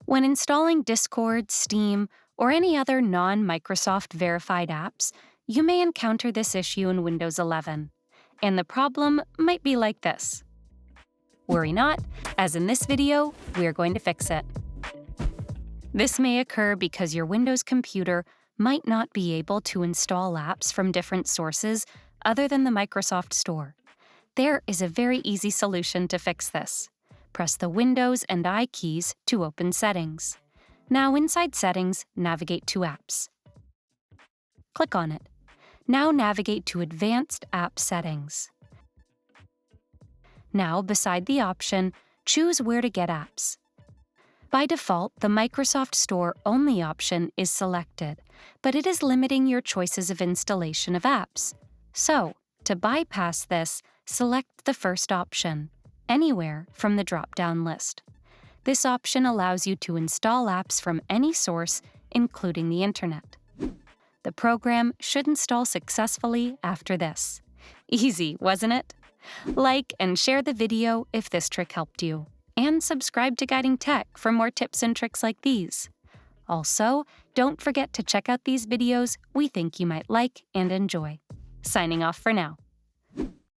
When installing Discord, Steam, or any other non-Microsoft verified apps, you may encounter this issue in Windows 11. And the problem might be like this. Worry not, as in this video, we're going to fix it. This may occur because your Windows computer might not be able to install apps from different sources other than the Microsoft Store. There is a very easy solution to fix this. Press the Windows and I keys to open Settings. Now inside Settings, navigate to Apps. Click on it. Now navigate to Advanced App Settings. Now, beside the option, choose Where to Get Apps. By default, the Microsoft Store Only option is selected, but it is limiting your choices of installation of apps. So, to bypass this, select the first option, Anywhere from the drop-down list. This option allows you to install apps from any source, including the Internet. The program should install successfully after this. Easy, wasn't it? Like and share the video if this trick helped you. And subscribe to Guiding Tech for more tips and tricks like these. Also, don't forget to check out these videos we think you might like and enjoy. Signing off for now.